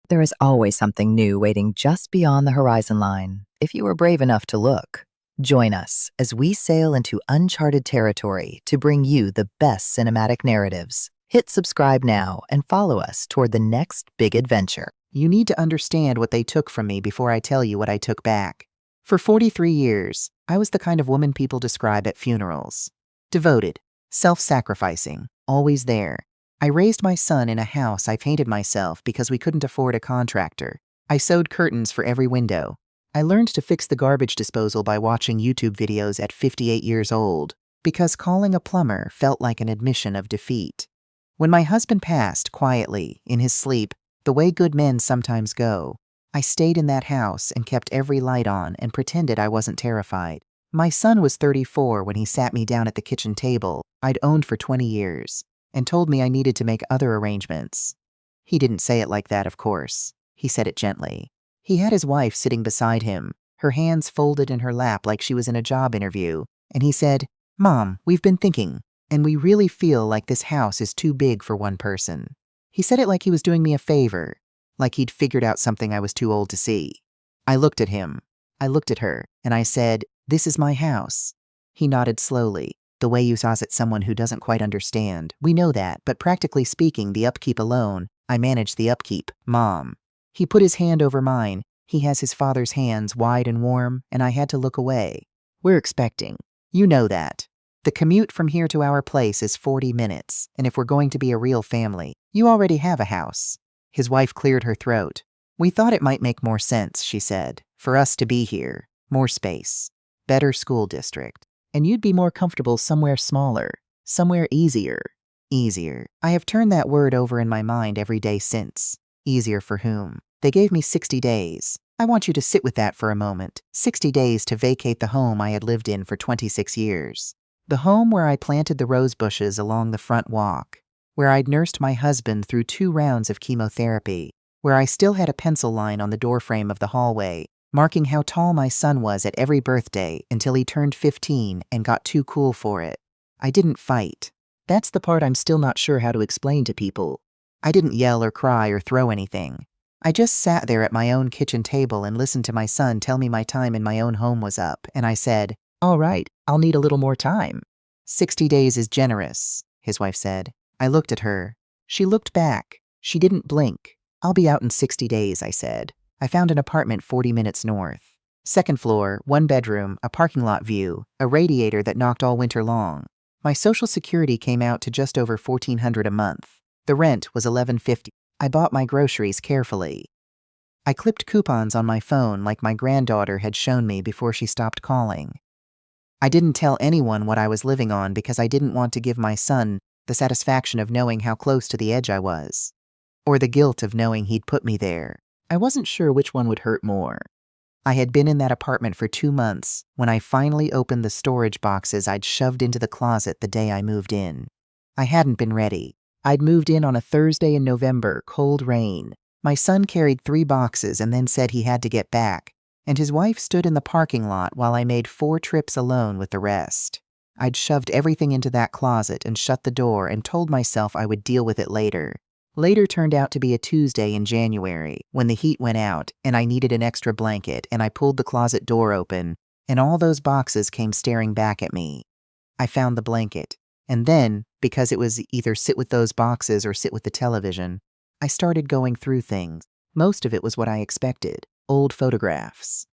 There is always something new waiting just beyond the horizon line, if you are brave enough to look. Join us as we sail into uncharted territory to bring you the best cinematic narratives. Hit subscribe now and follow us toward the next big adventure. You need to understand what they took from me before I tell you what I took back. For 43 years, I was the kind of woman people describe at funerals. Devoted, self-sacrificing, always there. I raised my son in a house I painted myself because we couldn't afford a contractor. I sewed curtains for every window. I learned to fix the garbage disposal by watching YouTube videos at 58 years old, because calling a plumber felt like an admission of defeat. When my husband passed quietly, in his sleep, the way good men sometimes go, I stayed in that house and kept every light on and pretended I wasn't terrified. My son was 34 when he sat me down at the kitchen table I'd owned for 20 years and told me I needed to make other arrangements. He didn't say it like that, of course. He said it gently. He had his wife sitting beside him, her hands folded in her lap like she was in a job interview, and he said, "Mom, we've been thinking, and we really feel like this house is too big for one person." He said it like he was doing me a favor, like he'd figured out something I was too old to see. I looked at him. I looked at her, and I said, "This is my house." He nodded slowly, the way you toss at someone who doesn't quite understand. "We know that, but practically speaking, the upkeep alone, I manage the upkeep, Mom." He put his hand over mine. He has his father's hands wide and warm, and I had to look away. "We're expecting. You know that. The commute from here to our place is 40 minutes, and if we're going to be a real family, you already have a house." His wife cleared her throat. "We thought it might make more sense," she said, "for us to be here. More space. Better school district. And you'd be more comfortable somewhere smaller. Somewhere easier." Easier. I have turned that word over in my mind every day since. Easier for whom? They gave me 60 days. I want you to sit with that for a moment. 60 days to vacate the home I had lived in for 26 years. The home where I planted the rose bushes along the front walk, where I'd nursed my husband through 2 rounds of chemotherapy, where I still had a pencil line on the doorframe of the hallway, marking how tall my son was at every birthday until he turned 15 and got too cool for it. I didn't fight. That's the part I'm still not sure how to explain to people. I didn't yell or cry or throw anything. I just sat there at my own kitchen table and listened to my son tell me my time in my own home was up, and I said, "All right, I'll need a little more time." 60 days is generous," his wife said. I looked at her. She looked back. She didn't blink. "I'll be out in 60 days, I said. I found an apartment 40 minutes north. 2nd floor, 1 bedroom, a parking lot view, a radiator that knocked all winter long. My Social Security came out to just over $1,400 a month. The rent was $11.50. I bought my groceries carefully. I clipped coupons on my phone like my granddaughter had shown me before she stopped calling. I didn't tell anyone what I was living on because I didn't want to give my son the satisfaction of knowing how close to the edge I was, or the guilt of knowing he'd put me there. I wasn't sure which one would hurt more. I had been in that apartment for 2 months when I finally opened the storage boxes I'd shoved into the closet the day I moved in. I hadn't been ready. I'd moved in on a Thursday in November, cold rain. My son carried 3 boxes and then said he had to get back, and his wife stood in the parking lot while I made 4 trips alone with the rest. I'd shoved everything into that closet and shut the door and told myself I would deal with it later. Later turned out to be a Tuesday in January, when the heat went out and I needed an extra blanket, and I pulled the closet door open, and all those boxes came staring back at me. I found the blanket, and then, because it was either sit with those boxes or sit with the television, I started going through things. Most of it was what I expected. Old photographs.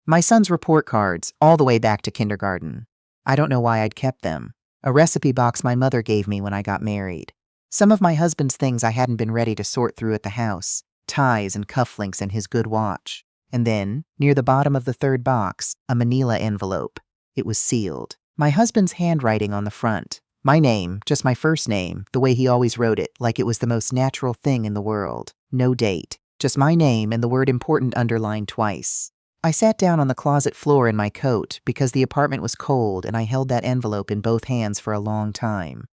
My son's report cards, all the way back to kindergarten. I don't know why I'd kept them. A recipe box my mother gave me when I got married. Some of my husband's things I hadn't been ready to sort through at the house. Ties and cufflinks and his good watch. And then, near the bottom of the 3rd box, a manila envelope. It was sealed. My husband's handwriting on the front. My name, just my first name, the way he always wrote it, like it was the most natural thing in the world. No date. Just my name and the word important underlined twice. I sat down on the closet floor in my coat because the apartment was cold, and I held that envelope in both hands for a long time.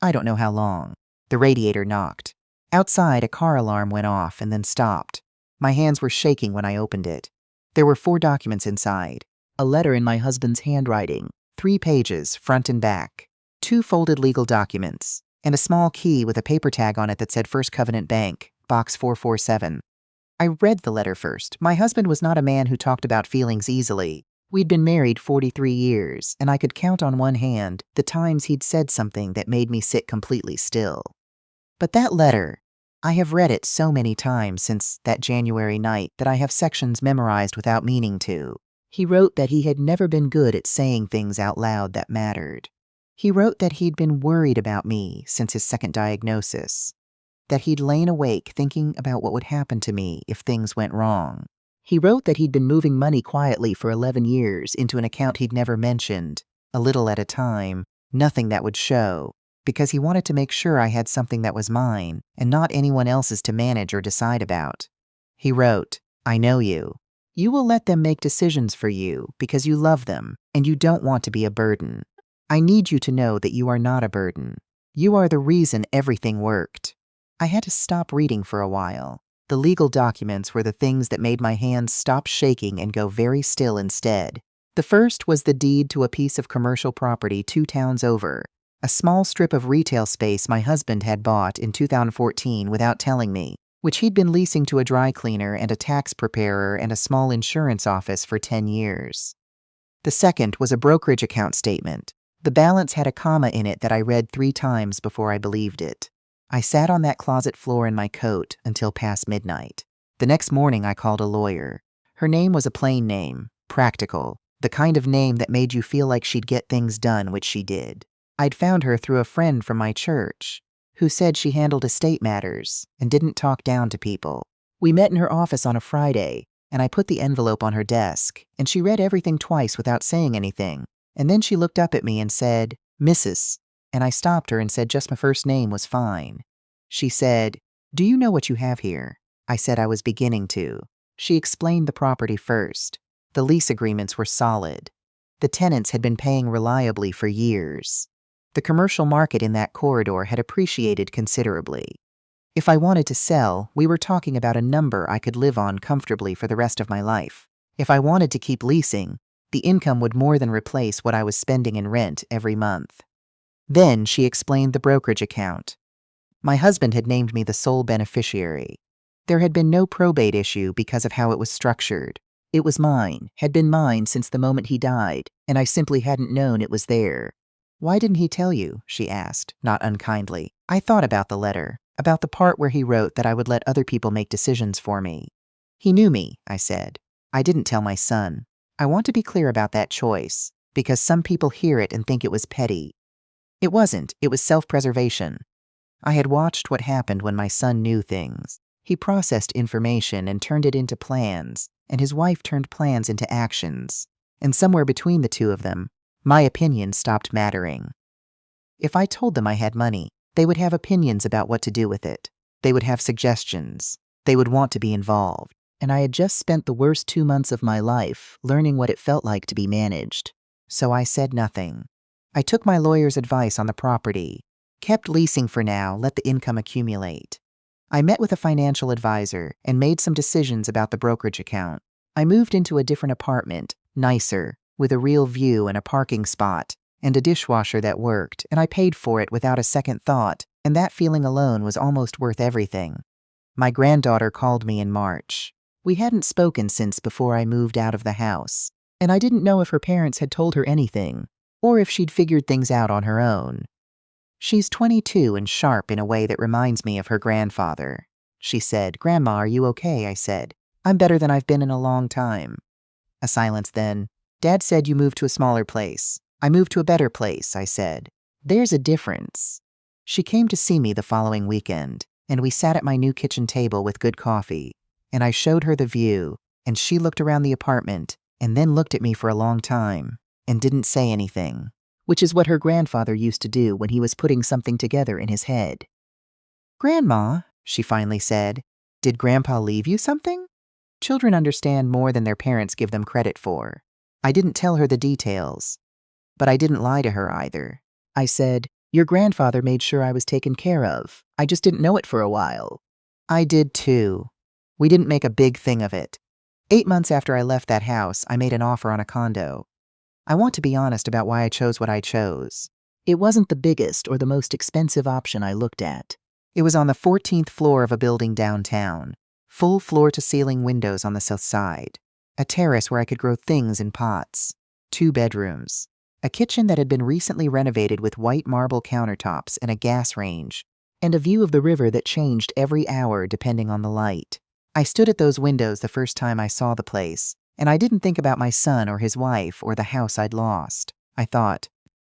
I don't know how long. The radiator knocked. Outside, a car alarm went off and then stopped. My hands were shaking when I opened it. There were 4 documents inside. A letter in my husband's handwriting, 3 pages, front and back. 2 folded legal documents, and a small key with a paper tag on it that said First Covenant Bank, Box 447. I read the letter first. My husband was not a man who talked about feelings easily. We'd been married 43 years, and I could count on one hand the times he'd said something that made me sit completely still. But that letter, I have read it so many times since that January night that I have sections memorized without meaning to. He wrote that he had never been good at saying things out loud that mattered. He wrote that he'd been worried about me since his second diagnosis, that he'd lain awake thinking about what would happen to me if things went wrong. He wrote that he'd been moving money quietly for 11 years into an account he'd never mentioned, a little at a time, nothing that would show, because he wanted to make sure I had something that was mine and not anyone else's to manage or decide about. He wrote, "I know you. You will let them make decisions for you because you love them and you don't want to be a burden. I need you to know that you are not a burden. You are the reason everything worked." I had to stop reading for a while. The legal documents were the things that made my hands stop shaking and go very still instead. The first was the deed to a piece of commercial property 2 towns over, a small strip of retail space my husband had bought in 2014 without telling me, which he'd been leasing to a dry cleaner and a tax preparer and a small insurance office for 10 years. The second was a brokerage account statement. The balance had a comma in it that I read 3 times before I believed it. I sat on that closet floor in my coat until past midnight. The next morning I called a lawyer. Her name was a plain name, practical, the kind of name that made you feel like she'd get things done, which she did. I'd found her through a friend from my church, who said she handled estate matters and didn't talk down to people. We met in her office on a Friday, and I put the envelope on her desk, and she read everything twice without saying anything, and then she looked up at me and said, "Mrs." And I stopped her and said just my first name was fine. She said, "Do you know what you have here?" I said I was beginning to. She explained the property first. The lease agreements were solid. The tenants had been paying reliably for years. The commercial market in that corridor had appreciated considerably. If I wanted to sell, we were talking about a number I could live on comfortably for the rest of my life. If I wanted to keep leasing, the income would more than replace what I was spending in rent every month. Then she explained the brokerage account. My husband had named me the sole beneficiary. There had been no probate issue because of how it was structured. It was mine, had been mine since the moment he died, and I simply hadn't known it was there. "Why didn't he tell you?" she asked, not unkindly. I thought about the letter, about the part where he wrote that I would let other people make decisions for me. "He knew me," I said. "I didn't tell my son. I want to be clear about that choice, because some people hear it and think it was petty. It wasn't. It was self-preservation. I had watched what happened when my son knew things. He processed information and turned it into plans, and his wife turned plans into actions. And somewhere between the two of them, my opinion stopped mattering. If I told them I had money, they would have opinions about what to do with it. They would have suggestions. They would want to be involved. And I had just spent the worst 2 months of my life learning what it felt like to be managed. So I said nothing. I took my lawyer's advice on the property, kept leasing for now, let the income accumulate. I met with a financial advisor and made some decisions about the brokerage account. I moved into a different apartment, nicer, with a real view and a parking spot, and a dishwasher that worked, and I paid for it without a second thought, and that feeling alone was almost worth everything. My granddaughter called me in March. We hadn't spoken since before I moved out of the house, and I didn't know if her parents had told her anything, or if she'd figured things out on her own. "She's 22 and sharp in a way that reminds me of her grandfather." She said, "Grandma, are you okay?" I said, "I'm better than I've been in a long time." A silence then. "Dad said you moved to a smaller place. I moved to a better place," I said. "There's a difference." She came to see me the following weekend, and we sat at my new kitchen table with good coffee, and I showed her the view, and she looked around the apartment, and then looked at me for a long time, and didn't say anything, which is what her grandfather used to do when he was putting something together in his head. "Grandma," she finally said, "did Grandpa leave you something?" Children understand more than their parents give them credit for. I didn't tell her the details, but I didn't lie to her either. I said, "Your grandfather made sure I was taken care of. I just didn't know it for a while." I did too. We didn't make a big thing of it. 8 months after I left that house, I made an offer on a condo. I want to be honest about why I chose what I chose. It wasn't the biggest or the most expensive option I looked at. It was on the 14th floor of a building downtown, full floor-to-ceiling windows on the south side, a terrace where I could grow things in pots, 2 bedrooms, a kitchen that had been recently renovated with white marble countertops and a gas range, and a view of the river that changed every hour depending on the light. I stood at those windows the first time I saw the place, and I didn't think about my son or his wife or the house I'd lost. I thought,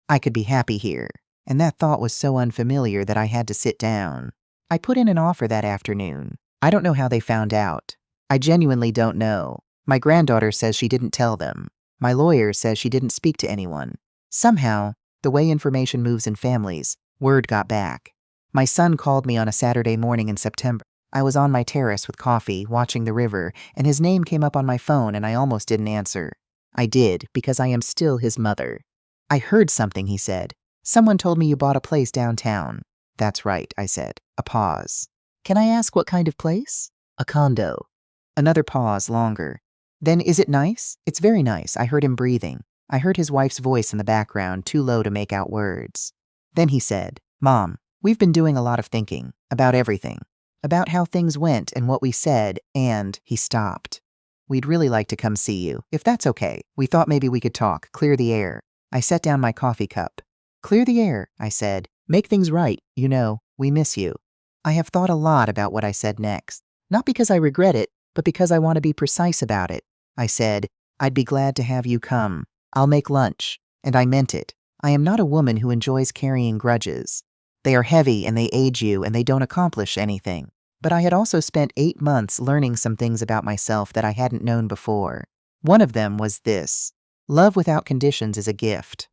I could be happy here, and that thought was so unfamiliar that I had to sit down. I put in an offer that afternoon. I don't know how they found out. I genuinely don't know. My granddaughter says she didn't tell them. My lawyer says she didn't speak to anyone. Somehow, the way information moves in families, word got back. My son called me on a Saturday morning in September. I was on my terrace with coffee, watching the river, and his name came up on my phone and I almost didn't answer. I did, because I am still his mother. I heard something, he said. Someone told me you bought a place downtown. That's right, I said. A pause. Can I ask what kind of place? A condo. Another pause, longer. Then is it nice? It's very nice. I heard him breathing. I heard his wife's voice in the background, too low to make out words. Then he said, Mom, we've been doing a lot of thinking, about everything. About how things went and what we said, and he stopped. We'd really like to come see you, if that's okay. We thought maybe we could talk, clear the air. I set down my coffee cup. Clear the air, I said. Make things right, you know, we miss you. I have thought a lot about what I said next. Not because I regret it, but because I want to be precise about it. I said, I'd be glad to have you come. I'll make lunch. And I meant it. I am not a woman who enjoys carrying grudges. They are heavy and they age you and they don't accomplish anything. But I had also spent 8 months learning some things about myself that I hadn't known before. One of them was this. Love without conditions is a gift.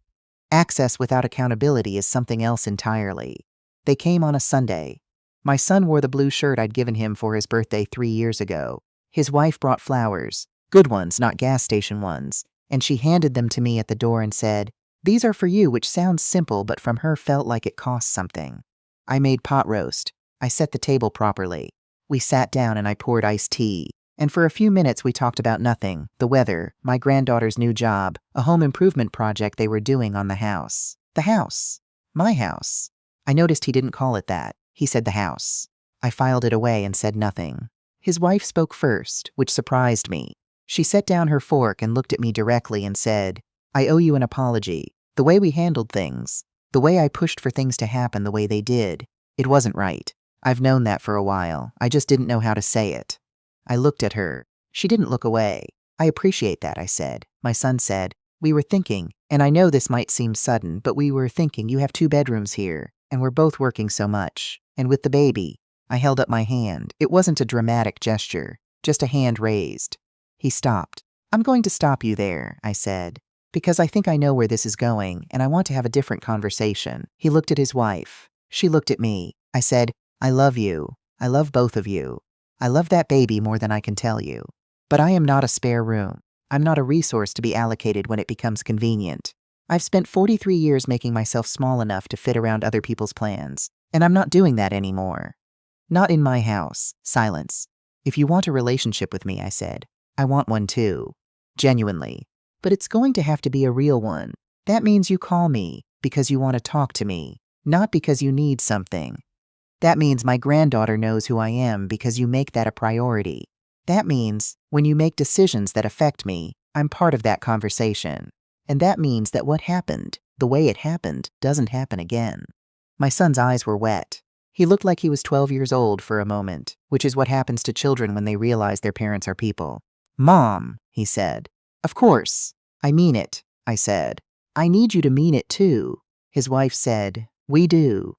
Access without accountability is something else entirely. They came on a Sunday. My son wore the blue shirt I'd given him for his birthday 3 years ago. His wife brought flowers, good ones, not gas station ones, and she handed them to me at the door and said, These are for you, which sounds simple, but from her felt like it cost something. I made pot roast. I set the table properly. We sat down and I poured iced tea. And for a few minutes we talked about nothing, the weather, my granddaughter's new job, a home improvement project they were doing on the house. The house. My house. I noticed he didn't call it that. He said the house. I filed it away and said nothing. His wife spoke first, which surprised me. She set down her fork and looked at me directly and said, I owe you an apology. The way we handled things, the way I pushed for things to happen the way they did, it wasn't right. I've known that for a while. I just didn't know how to say it. I looked at her. She didn't look away. I appreciate that, I said. My son said, We were thinking, and I know this might seem sudden, but we were thinking you have 2 bedrooms here, and we're both working so much. And with the baby, I held up my hand. It wasn't a dramatic gesture, just a hand raised. He stopped. I'm going to stop you there, I said, because I think I know where this is going, and I want to have a different conversation. He looked at his wife. She looked at me. I said, I love you. I love both of you. I love that baby more than I can tell you. But I am not a spare room. I'm not a resource to be allocated when it becomes convenient. I've spent 43 years making myself small enough to fit around other people's plans, and I'm not doing that anymore. Not in my house. Silence. If you want a relationship with me, I said, I want one too. Genuinely. But it's going to have to be a real one. That means you call me because you want to talk to me, not because you need something. That means my granddaughter knows who I am because you make that a priority. That means when you make decisions that affect me, I'm part of that conversation. And that means that what happened, the way it happened, doesn't happen again. My son's eyes were wet. He looked like he was 12 years old for a moment, which is what happens to children when they realize their parents are people. Mom, he said. Of course. I mean it, I said. I need you to mean it too. His wife said, We do.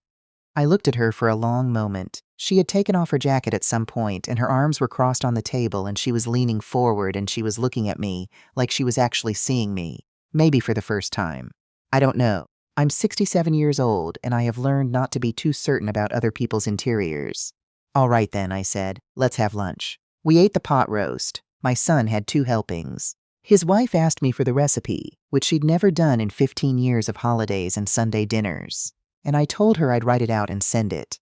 I looked at her for a long moment. She had taken off her jacket at some point, and her arms were crossed on the table, and she was leaning forward, and she was looking at me like she was actually seeing me, maybe for the first time. I don't know. I'm 67 years old, and I have learned not to be too certain about other people's interiors. All right then, I said. Let's have lunch. We ate the pot roast. My son had 2 helpings. His wife asked me for the recipe, which she'd never done in 15 years of holidays and Sunday dinners. And I told her I'd write it out and send it.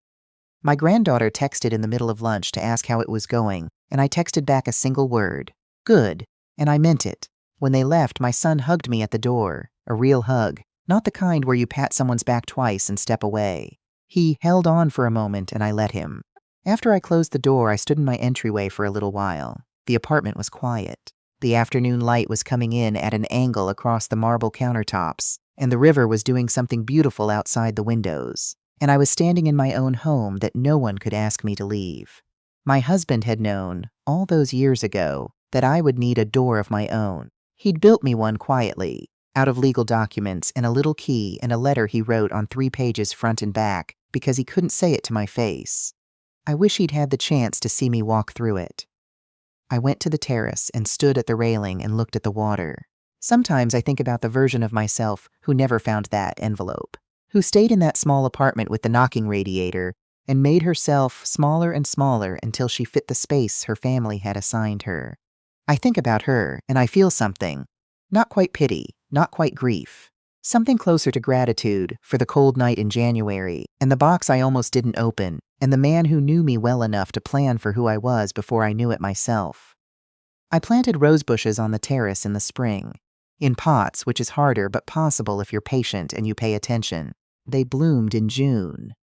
My granddaughter texted in the middle of lunch to ask how it was going, and I texted back a single word, good, and I meant it. When they left, my son hugged me at the door, a real hug, not the kind where you pat someone's back twice and step away. He held on for a moment and I let him. After I closed the door, I stood in my entryway for a little while. The apartment was quiet. The afternoon light was coming in at an angle across the marble countertops, and the river was doing something beautiful outside the windows. And I was standing in my own home that no one could ask me to leave. My husband had known, all those years ago, that I would need a door of my own. He'd built me one quietly, out of legal documents and a little key and a letter he wrote on 3 pages front and back because he couldn't say it to my face. I wish he'd had the chance to see me walk through it. I went to the terrace and stood at the railing and looked at the water. Sometimes I think about the version of myself who never found that envelope, who stayed in that small apartment with the knocking radiator and made herself smaller and smaller until she fit the space her family had assigned her. I think about her and I feel something. Not quite pity, not quite grief. Something closer to gratitude for the cold night in January and the box I almost didn't open and the man who knew me well enough to plan for who I was before I knew it myself. I planted rose bushes on the terrace in the spring, in pots, which is harder but possible if you're patient and you pay attention. They bloomed in June.